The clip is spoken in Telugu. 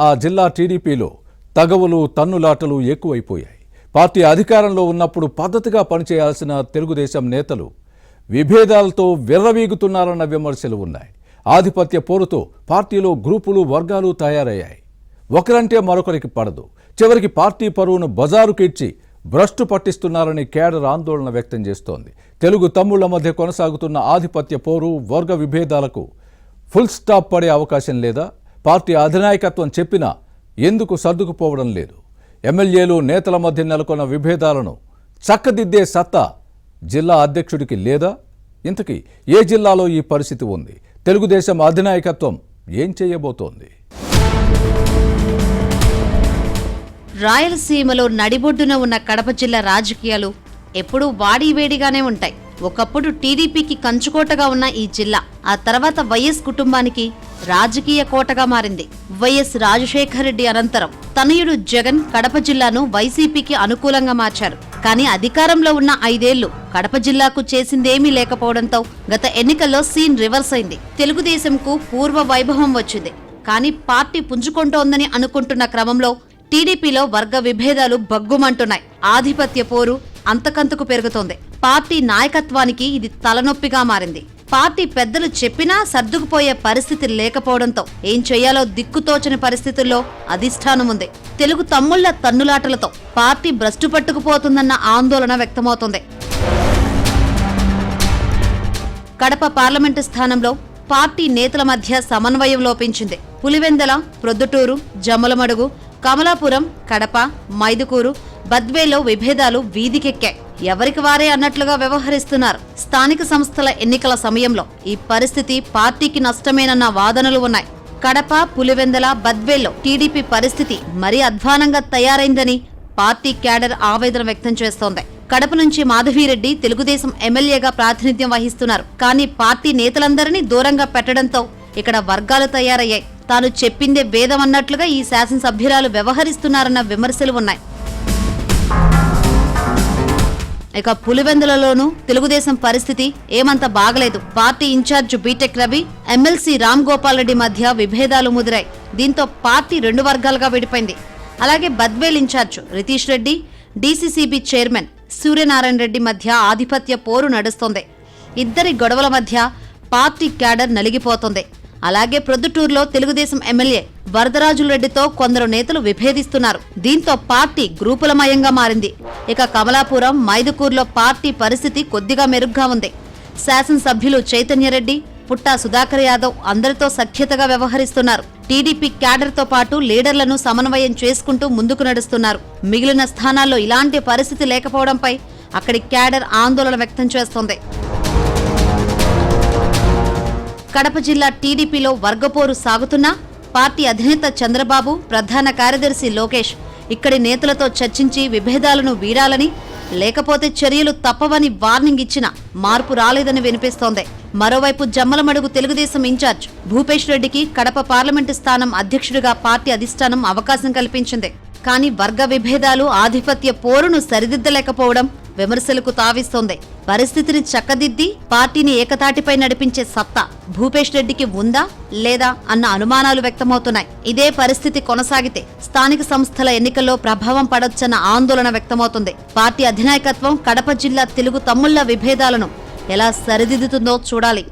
ఆ జిల్లా టీడీపీలో తగవులు తన్నులాటలు ఎక్కువైపోయాయి. పార్టీ అధికారంలో ఉన్నప్పుడు పద్ధతిగా పనిచేయాల్సిన తెలుగుదేశం నేతలు విభేదాలతో విర్రవీగుతున్నారన్న విమర్శలు ఉన్నాయి. ఆధిపత్య పోరుతో పార్టీలో గ్రూపులు వర్గాలు తయారయ్యాయి. ఒకరంటే మరొకరికి పడదు. చివరికి పార్టీ పరువును బజారుకిడ్చి భ్రష్టు పట్టిస్తున్నారని కేడర్ ఆందోళన వ్యక్తం చేస్తోంది. తెలుగు తమ్ముళ్ల మధ్య కొనసాగుతున్న ఆధిపత్య పోరు వర్గ విభేదాలకు ఫుల్ స్టాప్ పడే అవకాశం లేదా? పార్టీ అధినాయకత్వం చెప్పినా ఎందుకు సర్దుకుపోవడం లేదు? ఎమ్మెల్యేలు నేతల మధ్య నెలకొన్న విభేదాలను చక్కదిద్దే సత్తా జిల్లా అధ్యక్షుడికి లేదా? ఇంతకీ ఏ జిల్లాలో ఈ పరిస్థితి ఉంది? తెలుగుదేశం అధినాయకత్వం ఏం చేయబోతోంది? రాయలసీమలో నడిబొడ్డున ఉన్న కడప జిల్లా రాజకీయాలు ఎప్పుడూ వాడివేడిగానే ఉంటాయి. ఒకప్పుడు టీడీపీకి కంచుకోటగా ఉన్న ఈ జిల్లా ఆ తర్వాత వైఎస్ కుటుంబానికి రాజకీయ కోటగా మారింది. వైఎస్ రాజశేఖర రెడ్డి అనంతరం తనయుడు జగన్ కడప జిల్లాను వైసీపీకి అనుకూలంగా మార్చారు. కానీ అధికారంలో ఉన్న 5 ఏళ్లు కడప జిల్లాకు చేసిందేమీ లేకపోవడంతో గత ఎన్నికల్లో సీన్ రివర్స్ అయింది. తెలుగుదేశంకు పూర్వ వైభవం వచ్చింది. కానీ పార్టీ పుంజుకుంటోందని అనుకుంటున్న క్రమంలో టీడీపీలో వర్గ విభేదాలు బగ్గుమంటున్నాయి. ఆధిపత్య పోరు అంతకంతకు పెరుగుతోంది. పార్టీ నాయకత్వానికి ఇది తలనొప్పిగా మారింది. పార్టీ పెద్దలు చెప్పినా సర్దుకుపోయే పరిస్థితి లేకపోవడంతో ఏం చేయాలో దిక్కుతోచని పరిస్థితుల్లో అధిష్టానం ఉంది. తెలుగు తమ్ముళ్ల తన్నులాటలతో పార్టీ భ్రష్టు పట్టుకుపోతుందన్న ఆందోళన వ్యక్తమవుతోంది. కడప పార్లమెంటు స్థానంలో పార్టీ నేతల మధ్య సమన్వయం లోపించింది. పులివెందల, ప్రొద్దుటూరు, జమ్మలమడుగు, కమలాపురం, కడప, మైదుకూరు, బద్వేల్లో విభేదాలు వీధికెక్కాయి. ఎవరికి వారే అన్నట్లుగా వ్యవహరిస్తున్నారు. స్థానిక సంస్థల ఎన్నికల సమయంలో ఈ పరిస్థితి పార్టీకి నష్టమేనన్న వాదనలు ఉన్నాయి. కడప, పులివెందల, బద్వేల్లో టీడీపీ పరిస్థితి మరీ అధ్వానంగా తయారైందని పార్టీ క్యాడర్ ఆవేదన వ్యక్తం చేస్తోంది. కడప నుంచి మాధవిరెడ్డి తెలుగుదేశం ఎమ్మెల్యేగా ప్రాతినిధ్యం వహిస్తున్నారు. కానీ పార్టీ నేతలందరినీ దూరంగా పెట్టడంతో ఇక్కడ వర్గాలు తయారయ్యాయి. తాను చెప్పిందే వేదం అన్నట్లుగా ఈ శాసనసభ్యురాలు వ్యవహరిస్తున్నారన్న విమర్శలు ఉన్నాయి. ఇక పులివెందులలోనూ తెలుగుదేశం పరిస్థితి ఏమంత బాగలేదు. Party in charge BTech Ravi, MLC Ram Gopal Reddy మధ్య విభేదాలు ముదిరాయి. దీంతో పార్టీ 2 వర్గాలుగా విడిపోయింది. అలాగే Badvel in charge Ritish Reddy, DCCB chairman Suryanarayana Reddy మధ్య ఆధిపత్య పోరు నడుస్తోంది. ఇద్దరి గొడవల మధ్య పార్టీ క్యాడర్ నలిగిపోతోంది. అలాగే ప్రొద్దుటూరులో తెలుగుదేశం ఎమ్మెల్యే వరదరాజులరెడ్డితో కొందరు నేతలు విభేదిస్తున్నారు. దీంతో పార్టీ గ్రూపులమయంగా మారింది. ఇక కమలాపురం, మైదుకూరులో పార్టీ పరిస్థితి కొద్దిగా మెరుగ్గా ఉంది. శాసనసభ్యులు చైతన్యరెడ్డి, పుట్టా సుధాకర్ యాదవ్ అందరితో సఖ్యతగా వ్యవహరిస్తున్నారు. టీడీపీ క్యాడర్తో పాటు లీడర్లను సమన్వయం చేసుకుంటూ ముందుకు నడుస్తున్నారు. మిగిలిన స్థానాల్లో ఇలాంటి పరిస్థితి లేకపోవడంపై అక్కడి క్యాడర్ ఆందోళన వ్యక్తం చేస్తోంది. కడప జిల్లా టీడీపీలో వర్గపోరు సాగుతున్నా పార్టీ అధినేత చంద్రబాబు, ప్రధాన కార్యదర్శి లోకేష్ ఇక్కడి నేతలతో చర్చించి విభేదాలను వీడాలని, లేకపోతే చర్యలు తప్పవని వార్నింగ్ ఇచ్చినా మార్పు రాలేదని వినిపిస్తోంది. మరోవైపు జమ్మలమడుగు తెలుగుదేశం ఇన్ఛార్జ్ భూపేష్ రెడ్డికి కడప పార్లమెంటు స్థానం అధ్యక్షుడిగా పార్టీ అధిష్టానం అవకాశం కల్పించింది. కానీ వర్గ విభేదాలు, ఆధిపత్య పోరును సరిదిద్దలేకపోవడం విమర్శలకు తావిస్తోంది. పరిస్థితిని చక్కదిద్ది పార్టీని ఏకతాటిపై నడిపించే సత్తా భూపేష్ రెడ్డికి ఉందా లేదా అన్న అనుమానాలు వ్యక్తమవుతున్నాయి. ఇదే పరిస్థితి కొనసాగితే స్థానిక సంస్థల ఎన్నికల్లో ప్రభావం పడొచ్చన్న ఆందోళన వ్యక్తమవుతుంది. పార్టీ అధినాయకత్వం కడప జిల్లా తెలుగు తమ్ముళ్ల విభేదాలను ఎలా సరిదిద్దుతుందో చూడాలి.